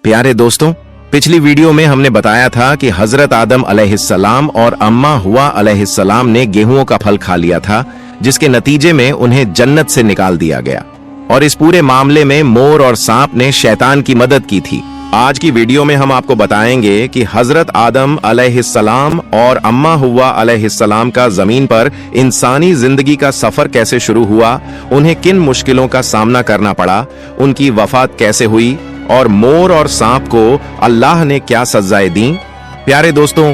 प्यारे दोस्तों, पिछली वीडियो में हमने बताया था कि हजरत आदम अलैहिस्सलाम और अम्मा हुआ अलैहिस्सलाम ने गेहूं का फल खा लिया था, जिसके नतीजे में उन्हें जन्नत से निकाल दिया गया। और इस पूरे मामले में मोर और सांप ने शैतान की मदद की थी। आज की वीडियो में हम आपको बताएंगे कि हजरत आदम अलैहिस्सलाम और अम्मा हुआ अलैहिस्सलाम का जमीन पर इंसानी जिंदगी का सफर कैसे शुरू हुआ, उन्हें किन मुश्किलों का सामना करना पड़ा, उनकी वफात कैसे हुई और मोर और सांप को अल्लाह ने क्या सजाएं दी। प्यारे दोस्तों,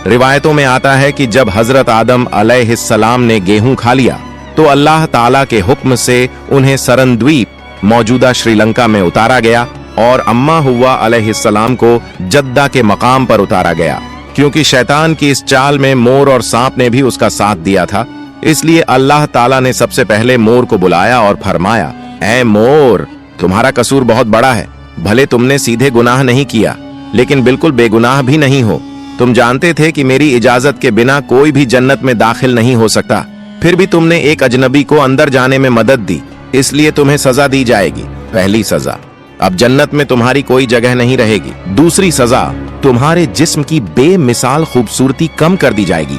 रिवायतों में आता है कि जब हजरत आदम अलैहिस्सलाम ने गेहूं खा लिया तो अल्लाह ताला के हुक्म से उन्हें सरन द्वीप मौजूदा श्रीलंका में उतारा गया और अम्मा हुआ अलैहिस्सलाम को जद्दा के मकाम पर उतारा गया। क्योंकि शैतान की इस चाल में मोर और सांप ने भी उसका साथ दिया था, इसलिए अल्लाह ताला ने सबसे पहले मोर को बुलाया और फरमाया, ऐ मोर, तुम्हारा कसूर बहुत बड़ा है। भले तुमने सीधे गुनाह नहीं किया, लेकिन बिल्कुल बेगुनाह भी नहीं हो। तुम जानते थे कि मेरी इजाजत के बिना कोई भी जन्नत में दाखिल नहीं हो सकता, फिर भी तुमने एक अजनबी को अंदर जाने में मदद दी, इसलिए तुम्हें सजा दी जाएगी। पहली सजा, अब जन्नत में तुम्हारी कोई जगह नहीं रहेगी। दूसरी सजा, तुम्हारे जिस्म की बेमिसाल खूबसूरती कम कर दी जाएगी।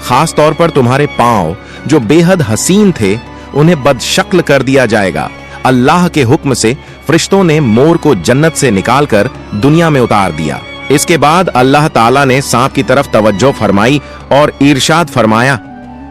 खास तौर पर तुम्हारे पांव जो बेहद हसीन थे, उन्हें बदशक्ल कर दिया जाएगा। अल्लाह के हुक्म से फरिश्तों ने मोर को जन्नत से निकालकर दुनिया में उतार दिया। इसके बाद अल्लाह ताला ने सांप की तरफ तवज्जो फरमाई और इरशाद फरमाया,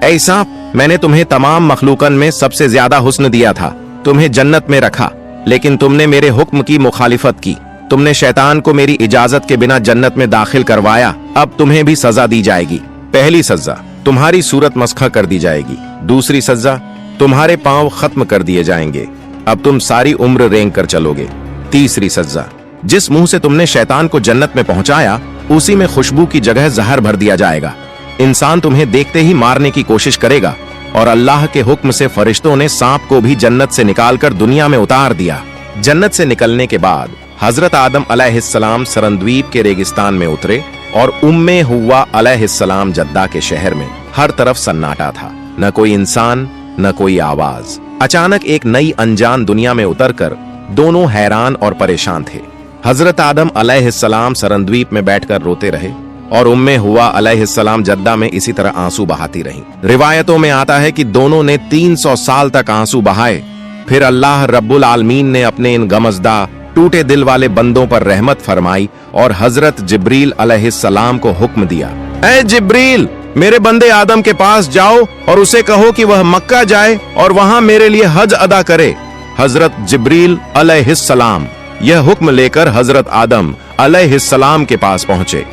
ऐ सांप, मैंने तुम्हें तमाम मखलूकन में सबसे ज्यादा हुस्न दिया था, तुम्हें जन्नत में रखा, लेकिन तुमने मेरे हुक्म की मुखालिफत की। तुमने शैतान को मेरी इजाजत के बिना जन्नत में दाखिल करवाया। अब तुम्हें भी सजा दी जाएगी। पहली सजा, तुम्हारी सूरत मस्खा कर दी जाएगी। दूसरी सजा, तुम्हारे पांव खत्म कर दिए जाएंगे, अब तुम सारी उम्र रेंग कर चलोगे। तीसरी सजा, जिस मुंह से तुमने शैतान को जन्नत में पहुंचाया, उसी में खुशबू की जगह जहर भर दिया जाएगा। इंसान तुम्हें देखते ही मारने की कोशिश करेगा और अल्लाह के हुक्म से फरिश्तों ने सांप को भी जन्नत से निकालकर दुनिया में उतार दिया। जन्नत से निकलने के बाद हजरत आदम अलैहिस्सलाम सरन द्वीप के रेगिस्तान में उतरे और उम्मे हुआ अलैहिस्सलाम जद्दा के शहर में हर तरफ सन्नाटा था। न कोई इंसान, न कोई आवाज। अचानक एक नई अनजान दुनिया में उतरकर दोनों हैरान और परेशान थे। हजरत आदम अलैहिस्सलाम सरन द्वीप में बैठकर रोते रहे और उम्मे हुआ अलैहिस्सलाम जद्दा में इसी तरह आंसू बहाती रहीं। रिवायतों में आता है कि दोनों ने 300 साल तक आंसू बहाए। फिर अल्लाह रब्बुल आलमीन ने अपने इन गमज़दा टूटे दिल वाले बंदों पर रहमत फरमाई और हजरत जिब्रील अलैहिस्सलाम को हुक्म दिया, ऐ जिब्रील, मेरे बंदे आदम के पास जाओ और उसे कहो कि वह मक्का जाए और वहां मेरे लिए हज अदा करे। हजरत जिब्रील अलैहिस्सलाम यह हुक्म लेकर हजरत आदम अलैहिस्सलाम के पास पहुंचे।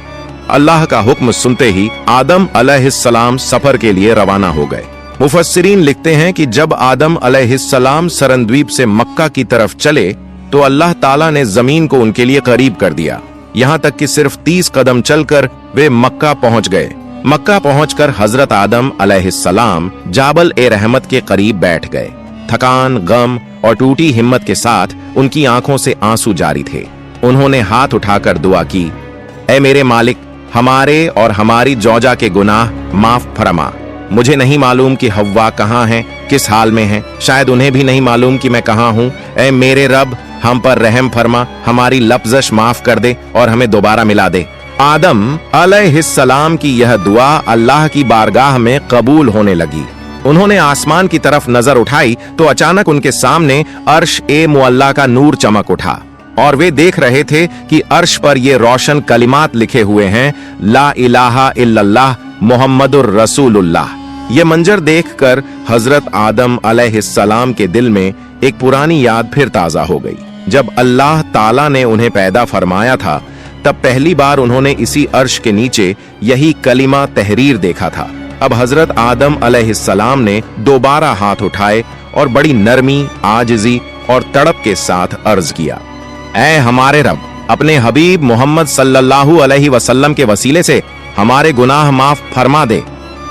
अल्लाह का हुक्म सुनते ही आदम अलैहिस्सलाम सफर के लिए रवाना हो गए। मुफस्सिरीन लिखते हैं कि जब आदम अलैहिस्सलाम सरन द्वीप से मक्का की तरफ चले तो अल्लाह ताला ने जमीन को उनके लिए करीब कर दिया, यहाँ तक कि सिर्फ 30 कदम चलकर वे मक्का पहुंच गए। मक्का पहुंचकर हजरत आदम अलैहिस्सलाम जाबल ए रहमत के करीब बैठ गए। थकान, गम और टूटी हिम्मत के साथ उनकी आंखों से आंसू जारी थे। उन्होंने हाथ उठाकर दुआ की, ऐ मेरे मालिक, हमारे और हमारी जौजा के गुनाह माफ फरमा। मुझे नहीं मालूम कि हव्वा कहाँ है, किस हाल में है, शायद उन्हें भी नहीं मालूम कि मैं कहाँ हूँ। ऐ मेरे रब, हम पर रहम फरमा, हमारी लफ्ज़श माफ कर दे और हमें दोबारा मिला दे। आदम अलैहिस्सलाम की यह दुआ अल्लाह की बारगाह में कबूल होने लगी। उन्होंने आसमान की तरफ नजर उठाई तो अचानक उनके सामने अर्श ए मुअल्ला का नूर चमक उठा और वे देख रहे थे कि अर्श पर ये रोशन कलिमात लिखे हुए हैं, ला इलाहा इल्लल्लाह मुहम्मदुर रसूलुल्लाह। ये मंजर देखकर हजरत आदम अलैहिस्सलाम के दिल में एक पुरानी याद फिर ताजा हो गई। जब अल्लाह ताला ने उन्हें पैदा फरमाया था, तब पहली बार उन्होंने इसी अर्श के नीचे यही कलिमा तहरीर देखा था। अब हजरत आदम अलैहिस्सलाम ने दोबारा हाथ उठाए और बड़ी नरमी, आजिजी और तड़प के साथ अर्ज किया, ऐ हमारे रब, अपने हबीब मोहम्मद सल्लल्लाहु अलैहि वसल्लम के वसीले से हमारे गुनाह माफ फरमा दे।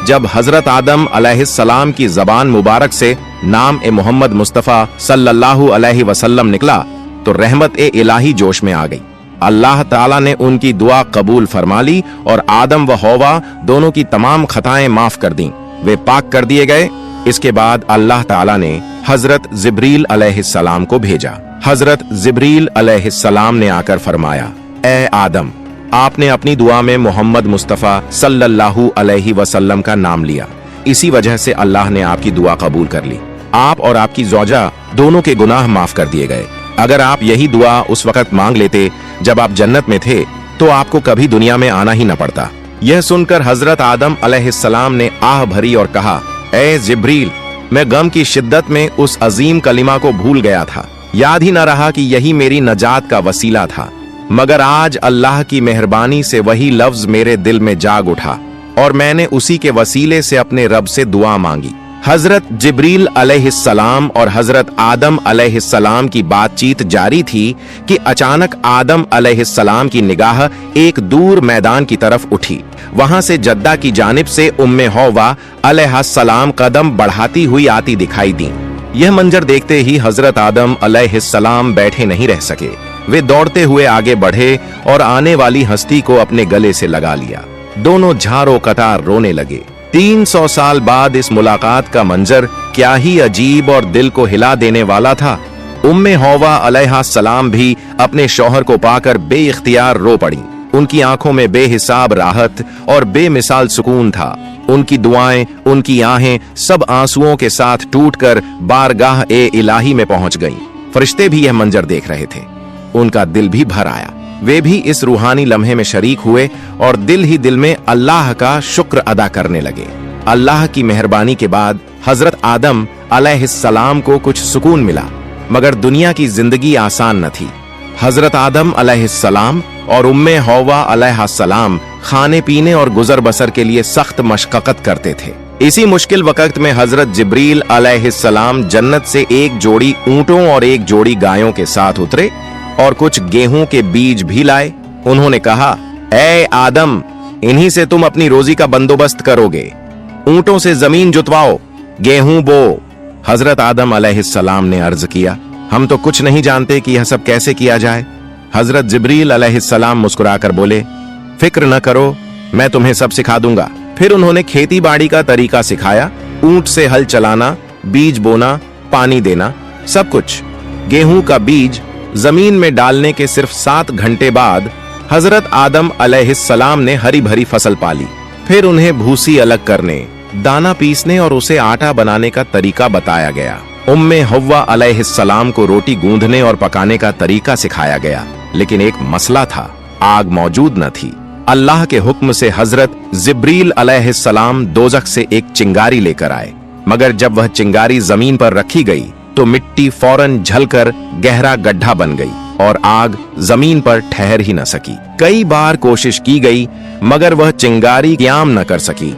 जब हजरत आदम अलैहिस्सलाम की जबान मुबारक से नाम ए मोहम्मद मुस्तफ़ा सल्लल्लाहु अलैहि वसल्लम निकला तो रहमत ए इलाही जोश में आ गई। अल्लाह ताला ने उनकी दुआ कबूल फरमा ली और आदम व हौवा दोनों की तमाम खताएं माफ कर दी। वे पाक कर दिए गए। इसके बाद अल्लाह ताला ने हजरत जिब्रील अलैहिस्सलाम को भेजा। हजरत जिब्रील अलैहिस्सलाम ने आकर फरमाया, ए आदम, आपने अपनी दुआ में मोहम्मद मुस्तफ़ा सल्लल्लाहु अलैहि वसल्लम का नाम लिया, इसी वजह से अल्लाह ने आपकी दुआ कबूल कर ली। आप और आपकी ज़ौजा दोनों के गुनाह माफ कर दिए गए। अगर आप यही दुआ उस वक्त मांग लेते जब आप जन्नत में थे तो आपको कभी दुनिया में आना ही न पड़ता। यह सुनकर हजरत आदम अलैहिस्सलाम ने आह भरी और कहा, ए जिब्रील, मैं गम की शिद्दत में उस अजीम कलिमा को भूल गया था, याद ही न रहा कि यही मेरी नजात का वसीला था। मगर आज अल्लाह की मेहरबानी से वही लफ्ज मेरे दिल में जाग उठा और मैंने उसी के वसीले से अपने रब से दुआ मांगी। हजरत जिब्रील अलैहिस्सलाम और हजरत आदम अलैहिस्सलाम की बातचीत जारी थी कि अचानक आदम अलैहिस्सलाम की निगाह एक दूर मैदान की तरफ उठी। वहां से जद्दा की जानिब से उम्मे हव्वा अलैहिस्सलाम कदम बढ़ाती हुई आती दिखाई दी। यह मंजर देखते ही हजरत आदम अलैहिस्सलाम बैठे नहीं रह सके। वे दौड़ते हुए आगे बढ़े और आने वाली हस्ती को अपने गले से लगा लिया। दोनों झारो कतार रोने लगे। 300 साल बाद इस मुलाकात का मंजर क्या ही अजीब और दिल को हिला देने वाला था। उम्मे हव्वा अलैहिस्सलाम भी अपने शौहर को पाकर बेइख्तियार रो पड़ी। उनकी आंखों में बेहिसाब राहत और बेमिसाल सुकून था। उनकी दुआएं, उनकी आहें सब आंसुओं के साथ टूटकर बारगाह ए इलाही में पहुंच गईं। फरिश्ते भी यह मंजर देख रहे थे। उनका दिल भी भर आया। वे भी इस रूहानी लम्हे में शरीक हुए और दिल ही दिल में अल्लाह का शुक्र अदा करने लगे। अल्लाह की मेहरबानी के बाद हजरत आदम अलैहिस्सलाम को कुछ सुकून मिला, मगर दुनिया की जिंदगी आसान न थी। हजरत आदम अलैहिस्सलाम और उम्मे हव्वा अलैहिस्सलाम खाने पीने और गुजर बसर के लिए सख्त मशक्कत करते थे। इसी मुश्किल वक्त में हजरत जिब्रील अलैहिस्सलाम जन्नत से एक जोड़ी ऊंटों और एक जोड़ी गायों के साथ उतरे और कुछ गेहूं के बीज भी लाए। उन्होंने कहा, ए आदम, इन्हीं से तुम अपनी रोजी का बंदोबस्त करोगे। ऊंटों से जमीन जुतवाओ, गेहूं बो। हजरत आदम अलैहिस्सलाम ने अर्ज किया, हम तो कुछ नहीं जानते कि यह सब कैसे किया जाए। हजरत जिब्रील अलैहिस्सलाम मुस्कुराकर बोले, फिक्र न करो, मैं तुम्हें सब सिखा दूंगा। फिर उन्होंने खेती बाड़ी का तरीका सिखाया, ऊंट से हल चलाना, बीज बोना, पानी देना, सब कुछ। गेहूं का बीज जमीन में डालने के सिर्फ 7 घंटे बाद हजरत आदम अलैहिस्सलाम ने हरी भरी फसल पाली। फिर उन्हें भूसी अलग करने, दाना पीसने और उसे आटा बनाने का तरीका बताया गया। उम्मे हव्वा अलैहिस्सलाम को रोटी गूंधने और पकाने का तरीका सिखाया गया, लेकिन एक मसला था, आग मौजूद न थी। अल्लाह के हुक्म से हजरत जिब्रील अलैहिस्सलाम दोजख से एक चिंगारी लेकर आए, मगर जब वह चिंगारी जमीन पर रखी गई तो मिट्टी फौरन झलकर गहरा गड्ढा बन गई और आग जमीन पर ठहर ही न सकी। कई बार कोशिश की गई, मगर वह चिंगारी क़याम न कर सकी।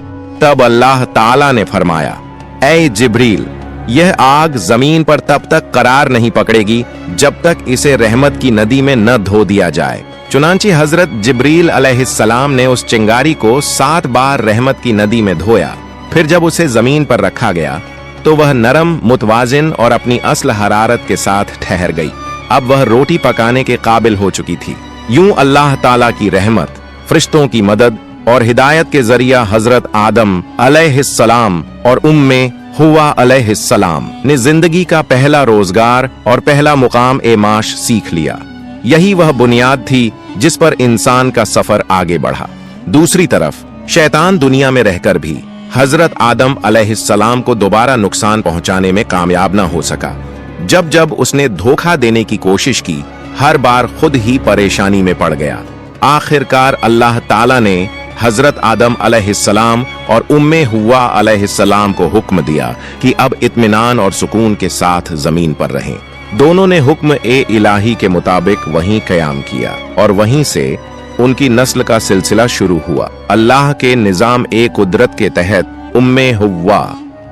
तब अल्लाह ताला ने फरमाया, ऐ जिब्रील, यह आग जमीन पर तब तक करार नहीं पकड़ेगी जब तक इसे रहमत की नदी में न धो दिया जाए। चुनांचे हजरत जिब्रील अलैहिस्सलाम ने उस चिंगारी को 7 बार रहमत की नदी में धोया। फिर जब उसे जमीन पर रखा गया तो वह नरम, मुतवाजिन और अपनी असल हरारत के साथ ठहर गई। अब वह रोटी पकाने के काबिल हो चुकी थी। यूं अल्लाह ताला की रहमत, फरिश्तों की मदद और हिदायत के जरिया हजरत आदम अलैहिस्सलाम और उम्मे हव्वा अलैहिस्सलाम ने जिंदगी का पहला रोजगार और पहला मुकाम ए माश सीख लिया। यही वह बुनियाद थी जिस पर इंसान का सफर आगे बढ़ा। दूसरी तरफ शैतान दुनिया में रहकर भी हजरत आदम अलैहिस्सलाम को दोबारा नुकसान पहुंचाने में कामयाब न हो सका। जब जब उसने धोखा देने की कोशिश की, हर बार खुद ही परेशानी में पड़ गया। आखिरकार अल्लाह ताला ने हजरत आदम अलैहिस्सलाम और उम्मे हव्वा अलैहिस्सलाम को हुक्म दिया कि अब इत्मीनान और सुकून के साथ जमीन पर रहें। दोनों ने हुक्म ए इलाही के मुताबिक वहीं कयाम किया और वहीं से उनकी नस्ल का सिलसिला शुरू हुआ। अल्लाह के निजाम ए कुदरत के तहत उम्मे हव्वा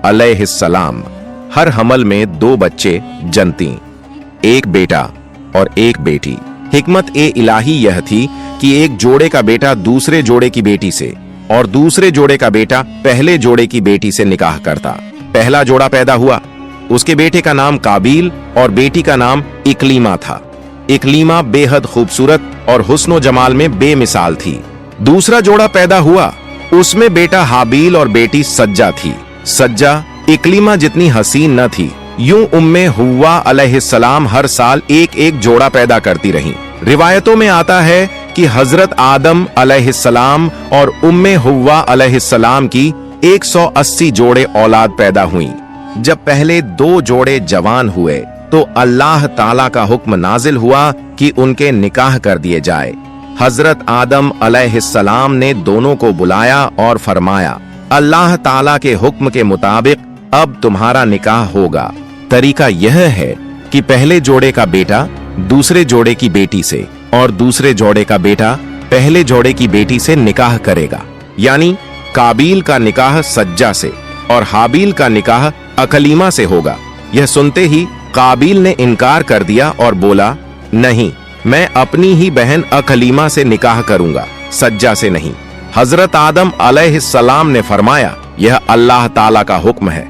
अलैहिस्सलाम हर हमल में 2 बच्चे जनती, एक बेटा और एक बेटी। हिकमत ए इलाही यह थी कि एक जोड़े का बेटा दूसरे जोड़े की बेटी से और दूसरे जोड़े का बेटा पहले जोड़े की बेटी से निकाह करता। पहला जोड़ा पैदा हुआ, उसके बेटे का नाम काबील और बेटी का नाम इकलीमा था। इकलीमा बेहद खूबसूरत और हुस्नो जमाल में बेमिसाल थी। दूसरा जोड़ा पैदा हुआ, उसमें बेटा हाबील और बेटी सज्जा थी। सज्जा इकलीमा जितनी हसीन न थी, यूं उम्मे हुव्वा अलैहिस्सलाम हर साल एक एक जोड़ा पैदा करती रहीं। रिवायतों में आता है कि हजरत आदम अलैहिस्सलाम और उम्मे हुव्वा अलैहिस्सलाम की 180 जोड़े औलाद पैदा हुई। जब पहले 2 जोड़े जवान हुए तो अल्लाह ताला का हुक्म नाजिल हुआ कि उनके निकाह कर दिए जाए। हजरत आदम अलैहिस्सलाम ने दोनों को बुलाया और फरमाया, अल्लाह ताला के हुक्म के मुताबिक अब तुम्हारा निकाह होगा। तरीका यह है कि पहले जोड़े का बेटा दूसरे जोड़े की बेटी से और दूसरे जोड़े का बेटा पहले जोड़े की बेटी से निकाह करेगा। यानी काबील का निकाह सज्जा से और हाबील का निकाह अकलीमा से होगा। यह सुनते ही काबील ने इनकार कर दिया और बोला, नहीं, मैं अपनी ही बहन अकलीमा से निकाह करूंगा, सज्जा से नहीं। हजरत आदम अलैहिस्सलाम ने फरमाया, यह अल्लाह ताला का हुक्म है।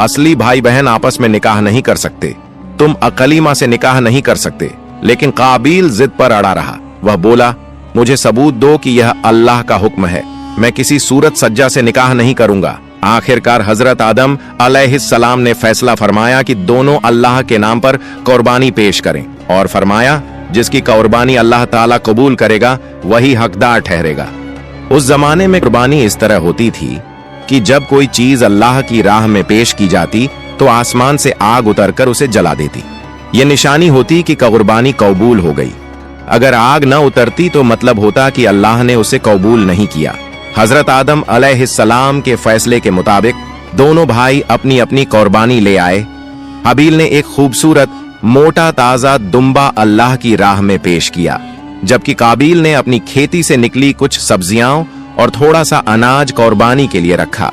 असली भाई बहन आपस में निकाह नहीं कर सकते। तुम अकलीमा से निकाह नहीं कर सकते। लेकिन काबील जिद पर अड़ा रहा। वह बोला, मुझे सबूत दो कि यह अल्लाह का हुक्म है। मैं किसी सूरत सज्जा से निकाह नहीं करूंगा। आखिरकार हजरत आदम अलैहिस्सलाम ने फैसला फरमाया कि दोनों अल्लाह के नाम पर कुर्बानी पेश करें और फरमाया, जिसकी कुर्बानी अल्लाह ताला कबूल करेगा वही हकदार ठहरेगा। उस जमाने में कुर्बानी इस तरह होती थी कि जब कोई चीज अल्लाह की राह में पेश की जाती तो आसमान से आग उतरकर उसे जला देती। यह निशानी होती कि कुर्बानी कबूल हो गई। अगर आग न उतरती तो मतलब होता कि अल्लाह ने उसे कबूल नहीं किया। हजरत आदम अलैहिस्सलाम के फैसले के मुताबिक दोनों भाई अपनी अपनी कुर्बानी ले आए। हाबील ने एक खूबसूरत मोटा ताजा दुम्बा अल्लाह की राह में पेश किया, जबकि काबील ने अपनी खेती से निकली कुछ सब्जियां और थोड़ा सा अनाज कुर्बानी के लिए रखा।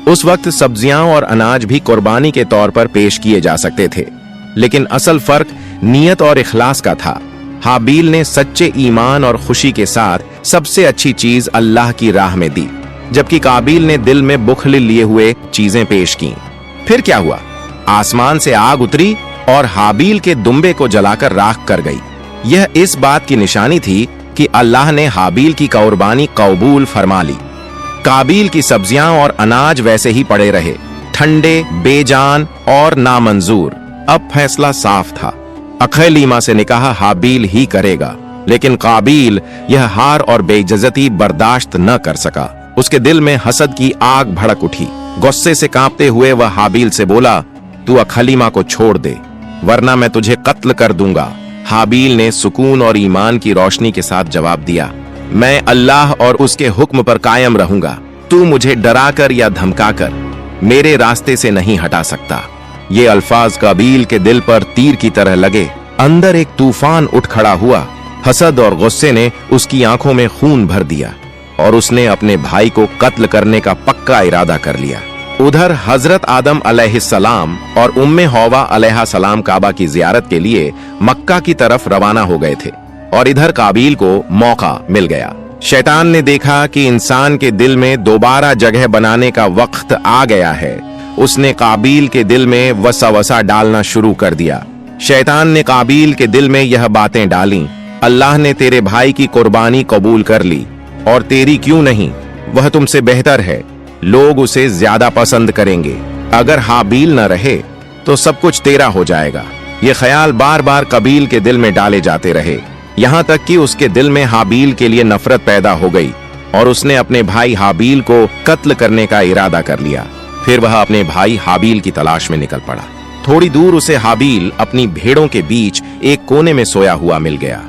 उस वक्त सब्जियां और अनाज भी कुर्बानी के तौर पर पेश किए जा सकते थे, लेकिन असल फर्क नियत और इखलास का था। हाबील ने सच्चे ईमान और खुशी के साथ सबसे अच्छी चीज अल्लाह की राह में दी, जबकि काबील ने दिल में बुख्ल लिए हुए चीजें पेश की। फिर क्या हुआ? आसमान से आग उतरी और हाबील के दुम्बे को जलाकर राख कर गई। यह इस बात की निशानी थी कि अल्लाह ने हाबील की कुर्बानी कबूल फरमा ली। काबील की सब्जियां और अनाज वैसे ही पड़े रहे, ठंडे, बेजान और नामंजूर। अब फैसला साफ था, अकलीमा से निकाह हाबील ही करेगा। लेकिन काबील यह हार और बेइज्जती बर्दाश्त न कर सका। उसके दिल में हसद की आग भड़क उठी। गुस्से से कांपते हुए वह हाबील से बोला, तू अकलीमा को छोड़ दे वरना मैं तुझे कत्ल कर दूंगा। हाबील ने सुकून और ईमान की रोशनी के साथ जवाब दिया, मैं अल्लाह और उसके हुक्म पर कायम रहूंगा। तू मुझे डराकर या धमकाकर मेरे रास्ते से नहीं हटा सकता। ये अल्फाज काबील के दिल पर तीर की तरह लगे। अंदर एक तूफान उठ खड़ा हुआ। हसद और गुस्से ने उसकी आंखों में खून भर दिया और उसने अपने भाई को कत्ल करने का पक्का इरादा कर लिया। उधर हजरत आदम अलैहिस्सलाम और उम्मे हव्वा अलैहिस्सलाम काबा की जियारत के लिए मक्का की तरफ रवाना हो गए थे और इधर काबील को मौका मिल गया। शैतान ने देखा कि इंसान के दिल में दोबारा जगह बनाने का वक्त आ गया है। उसने काबील के दिल में वसवसा डालना शुरू कर दिया। शैतान ने काबील के दिल में यह बातें डाली, अल्लाह ने तेरे भाई की कुर्बानी कबूल कर ली और तेरी क्यों नहीं, वह तुमसे बेहतर है, लोग उसे ज्यादा पसंद करेंगे। अगर हाबील न रहे तो सब कुछ तेरा हो जाएगा। ये ख्याल बार बार काबील के दिल में डाले जाते रहे, यहाँ तक कि उसके दिल में हाबील के लिए नफरत पैदा हो गई और उसने अपने भाई हाबील को कत्ल करने का इरादा कर लिया। फिर वह अपने भाई हाबील की तलाश में निकल पड़ा। थोड़ी दूर उसे हाबील अपनी भेड़ों के बीच एक कोने में सोया हुआ मिल गया।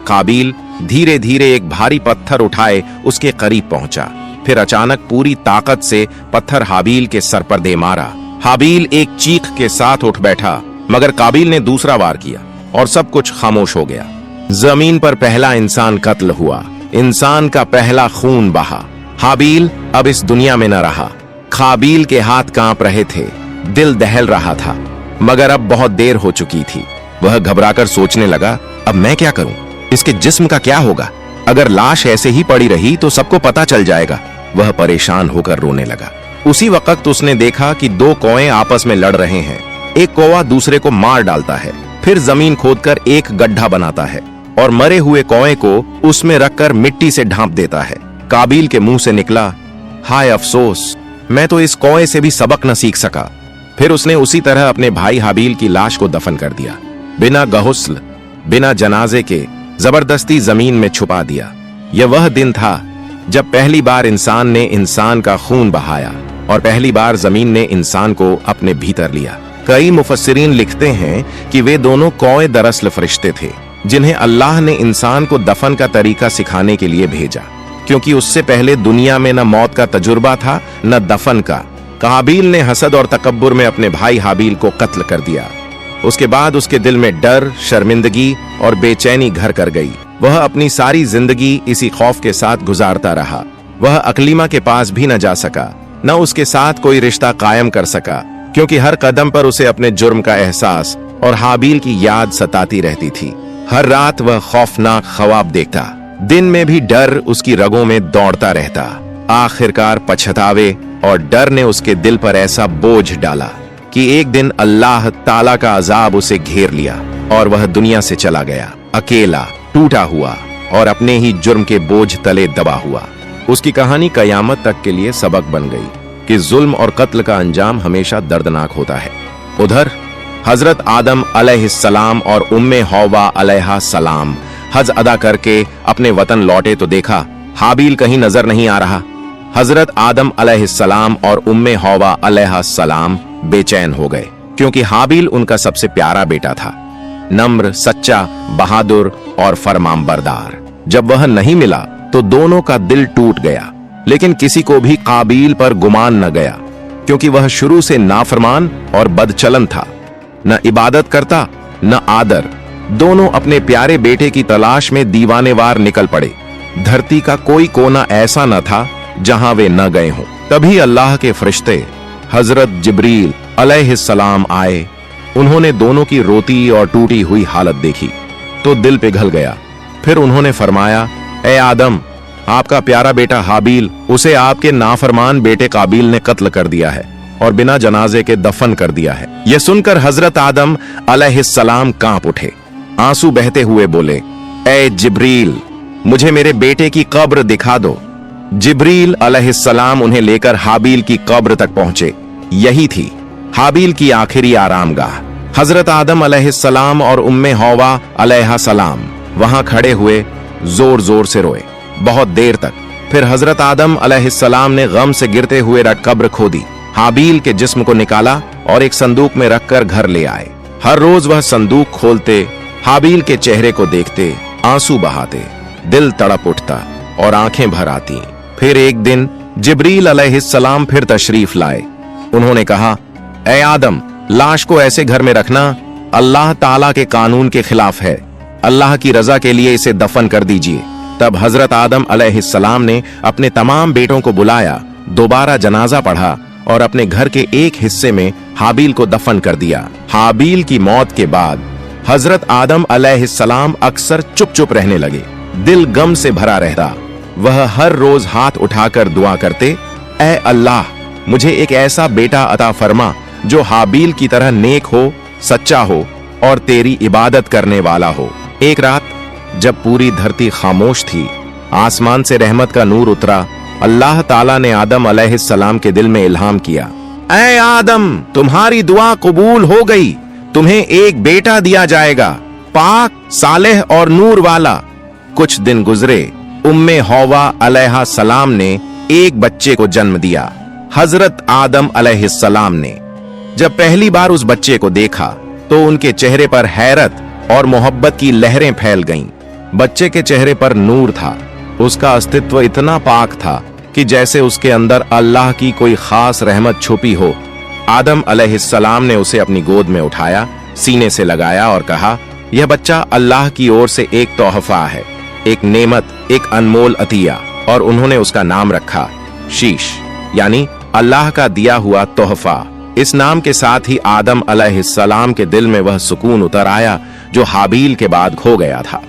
काबील धीरे धीरे एक भारी पत्थर उठाए उसके करीब पहुंचा। फिर अचानक पूरी ताकत से पत्थर हाबील के सर पर दे मारा। हाबील एक चीख के साथ उठ बैठा, मगर काबील ने दूसरा वार किया और सब कुछ खामोश हो गया। जमीन पर पहला इंसान कत्ल हुआ। इंसान का पहला खून बहा। हाबील अब इस दुनिया में न रहा। काबील के हाथ कांप रहे थे, दिल दहल रहा था, मगर अब बहुत देर हो चुकी थी। वह घबराकर सोचने लगा, अब मैं क्या करूं? इसके जिस्म का क्या होगा? अगर लाश ऐसे ही पड़ी रही तो सबको पता चल जाएगा। वह परेशान होकर रोने लगा। उसी वक्त उसने देखा कि 2 कौए आपस में लड़ रहे हैं। एक कौवा दूसरे को मार डालता है, फिर जमीन खोदकर एक गड्ढा बनाता है और मरे हुए कौए को उसमें रखकर मिट्टी से ढांप देता है। काबील के मुंह से निकला, हाय अफसोस, मैं तो इस कौए से भी सबक न सीख सका। फिर उसने उसी तरह अपने भाई हाबील की लाश को दफन कर दिया, बिना गहुस्ल, बिना जनाजे के जबरदस्ती जमीन में छुपा दिया। यह वह दिन था जब पहली बार इंसान ने इंसान का खून बहाया और पहली बार जमीन ने इंसान को अपने भीतर लिया। कई मुफस्सिरीन लिखते हैं कि वे दोनों कौए दरअसल फरिश्ते थे जिन्हें अल्लाह ने इंसान को दफन का तरीका सिखाने के लिए भेजा, क्योंकि उससे पहले दुनिया में न मौत का तजुर्बा था न दफन का। काबिल ने हसद और तकब्बुर में अपने भाई हाबील को कत्ल कर दिया। उसके बाद उसके दिल में डर, शर्मिंदगी और बेचैनी घर कर गई। वह अपनी सारी जिंदगी इसी खौफ के साथ गुजारता रहा। वह अकलीमा के पास भी न जा सका, न उसके साथ कोई रिश्ता कायम कर सका, क्योंकि हर कदम पर उसे अपने जुर्म का एहसास और हाबील की याद सताती रहती थी। हर रात वह खौफनाक ख्वाब देखता, दिन में भी डर उसकी रगों में दौड़ता रहता। आखिरकार पछतावे और डर ने उसके दिल पर ऐसा बोझ डाला कि एक दिन अल्लाह ताला का अजाब उसे घेर लिया और वह दुनिया से चला गया, अकेला, टूटा हुआ और अपने ही जुर्म के बोझ तले दबा हुआ। उसकी कहानी कयामत तक के लिए सबक बन गई कि जुल्म और कत्ल का अंजाम हमेशा दर्दनाक होता है। उधर हजरत आदम अलैहिस्सलाम और उम्मे हौवा अलैहिस्सलाम हज अदा करके अपने वतन लौटे तो देखा हाबील कहीं नजर नहीं आ रहा। हजरत आदम अलैहिस्सलाम और उम्मे हौवा अलैहिस्सलाम बेचैन हो गए, क्योंकि हाबील उनका सबसे प्यारा बेटा था, नम्र, सच्चा, बहादुर और फरमानबरदार। जब वह नहीं मिला तो दोनों का दिल टूट गया, लेकिन किसी को भी काबिल पर गुमान न गया, क्योंकि वह शुरू से नाफरमान और बदचलन था, न इबादत करता न आदर। दोनों अपने प्यारे बेटे की तलाश में दीवानेवार निकल पड़े। धरती का कोई कोना ऐसा न था जहां वे न गए हों। तभी अल्लाह के फरिश्ते हजरत जिब्रील अलैहिस्सलाम आए। उन्होंने दोनों की रोती और टूटी हुई हालत देखी तो दिल पिघल गया। फिर उन्होंने फरमाया, ए आदम, आपका प्यारा बेटा हाबील, उसे आपके नाफरमान बेटे काबिल ने कत्ल कर दिया है और बिना जनाजे के दफन कर दिया है। यह सुनकर हजरत आदम अलैहिस्सलाम कांप उठे, आंसू बहते हुए बोले, ए जिब्रील, मुझे मेरे बेटे की कब्र दिखा दो। जिब्रील अलैहिस्सलाम उन्हें लेकर हाबील की कब्र तक पहुंचे। यही थी हाबील की आखिरी आरामगाह। हजरत आदम अलैहिस्सलाम और उम्मे हौवा अलैहिस्सलाम वहां खड़े हुए जोर जोर से रोए, बहुत देर तक। फिर हजरत आदम अलैहिस्सलाम ने गम से गिरते हुए कब्र खोदी, हाबील के जिस्म को निकाला और एक संदूक में रखकर घर ले आए। हर रोज वह संदूक खोलते, हाबील के चेहरे को देखते, आंसू बहाते, दिल तड़प उठता और आंखें भर आती। फिर एक दिन जिब्रील अलैहिस्सलाम फिर तशरीफ लाए। उन्होंने कहा, ए आदम, लाश को ऐसे घर में रखना अल्लाह ताला के कानून के खिलाफ है। अल्लाह की रजा के लिए इसे दफन कर दीजिए। तब हजरत आदम अलैहिस्सलाम ने अपने तमाम बेटों को बुलाया, दोबारा जनाजा पढ़ा और अपने घर के एक हिस्से में हाबील को दफन कर दिया। हाबील की मौत के बाद हजरत आदम अलैहिस्सलाम अक्सर चुप चुप रहने लगे, दिल गम से भरा रहता। वह हर रोज हाथ उठाकर दुआ करते, ए अल्लाह, मुझे एक ऐसा बेटा अता फरमा जो हाबील की तरह नेक हो, सच्चा हो और तेरी इबादत करने वाला हो। एक रात जब पूरी धरती खामोश थी, आसमान से रहमत का नूर उतरा। अल्लाह ताला ने आदम अलैहिस्सलाम के दिल में इल्हाम किया, ऐ आदम, तुम्हारी दुआ कबूल हो गई, तुम्हें एक बेटा दिया जाएगा, पाक, सालेह और नूर वाला। कुछ दिन गुजरे, उम्मे हौवा अलैहिस्सलाम ने एक बच्चे को जन्म दिया, हजरत आदम अलैहिस्सलाम ने। जब पहली बार उस बच्चे को देखा तो उनके चेहरे पर हैरत और मोहब्बत की लहरें फैल गईं। बच्चे के चेहरे पर नूर था, उसका अस्तित्व इतना पाक था कि जैसे उसके अंदर अल्लाह की कोई खास रहमत छुपी हो। आदम अलैहिस्सलाम ने उसे अपनी गोद में उठाया, सीने से लगाया और कहा, यह बच्चा अल्लाह की ओर से एक तोहफा है, एक नेमत, एक अनमोल अतिया। और उन्होंने उसका नाम रखा शीश, यानी अल्लाह का दिया हुआ तोहफा। इस नाम के साथ ही आदम अलैहिस्सलाम के दिल में वह सुकून उतर आया जो हाबील के बाद खो गया था।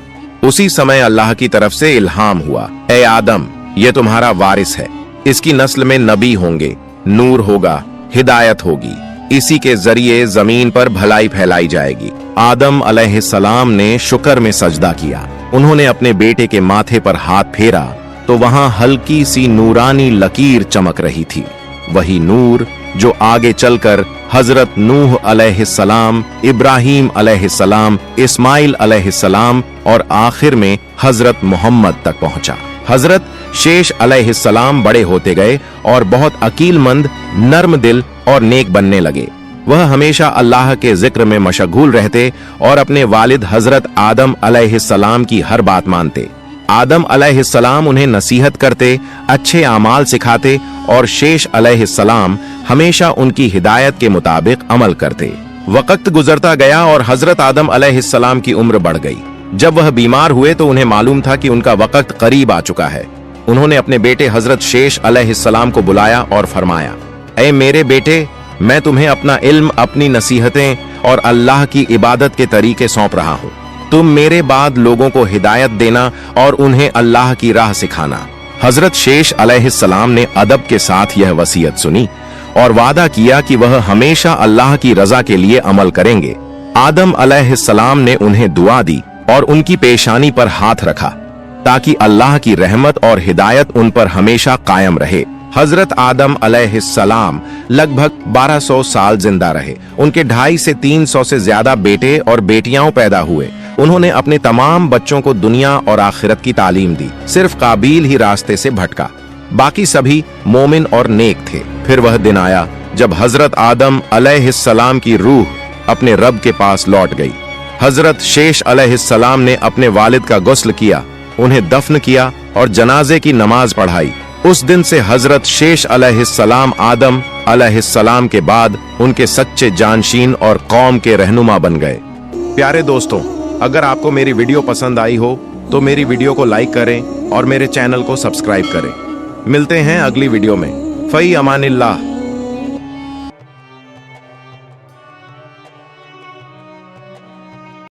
उसी समय अल्लाह की तरफ से इल्हाम हुआ, ए आदम, ये तुम्हारा वारिस है, इसकी नस्ल में नबी होंगे, नूर होगा, हिदायत होगी, इसी के जरिए जमीन पर भलाई फैलाई जाएगी। आदम अलैहिस्सलाम ने शुक्र में सजदा किया। उन्होंने अपने बेटे के माथे पर हाथ फेरा तो वहां हल्की सी नूरानी लकीर चमक रही थी, वही नूर जो आगे चलकर हजरत नूह अलैहिस्सलाम, इब्राहीम अलैहिस्सलाम, इस्माइल अलैहिस्सलाम और आखिर में हजरत मोहम्मद तक पहुंचा। हजरत शेष अलैहिस्सलाम बड़े होते गए और बहुत अकीलमंद, नर्म दिल और नेक बनने लगे। वह हमेशा अल्लाह के जिक्र में मशगूल रहते और अपने वालिद हजरत आदम अलैहिस्सलाम की हर बात मानते। आदम अलैहिस्सलाम उन्हें नसीहत करते, अच्छे आमाल सिखाते और शेष अलैहिस्सलाम हमेशा उनकी हिदायत के मुताबिक अमल करते। वक्त गुजरता गया और हजरत आदम अलैहिस्सलाम की उम्र बढ़ गई। जब वह बीमार हुए तो उन्हें मालूम था कि उनका वक्त करीब आ चुका है। उन्होंने अपने बेटे हजरत शेष अलैहिस्सलाम को बुलाया और फरमाया, ऐ मेरे बेटे, मैं तुम्हें अपना इल्म, अपनी नसीहतें और अल्लाह की इबादत के तरीके सौंप रहा हूँ। तुम मेरे बाद लोगों को हिदायत देना और उन्हें अल्लाह की राह सिखाना। हजरत शेष अलैहिस्सलाम ने अदब के साथ यह वसीयत सुनी और वादा किया कि वह हमेशा अल्लाह की रजा के लिए अमल करेंगे। आदम अलैहिस्सलाम ने उन्हें दुआ दी और उनकी पेशानी पर हाथ रखा ताकि अल्लाह की रहमत और हिदायत उन पर हमेशा कायम रहे। हजरत आदम अलैहिस्सलाम लगभग 1200 साल जिंदा रहे। उनके 250 से 300 से ज्यादा बेटे और बेटियां पैदा हुए। उन्होंने अपने तमाम बच्चों को दुनिया और आखिरत की तालीम दी। सिर्फ काबील ही रास्ते से भटका, बाकी सभी मोमिन और नेक थे। फिर वह दिन आया जब हजरत आदम अलैहिस्सलाम की रूह अपने रब के पास लौट गई। हजरत शेष अलैहिस्सलाम ने अपने वालिद का गुस्ल किया, उन्हें दफन किया और जनाजे की नमाज पढ़ाई। उस दिन से हजरत शेष अलैहिस्सलाम आदम अलैहिस्सलाम के बाद उनके सच्चे जानशीन और कौम के रहनुमा बन गए। प्यारे दोस्तों, अगर आपको मेरी वीडियो पसंद आई हो तो मेरी वीडियो को लाइक करें और मेरे चैनल को सब्सक्राइब करें। मिलते हैं अगली वीडियो में। फई अमानिल्लाह।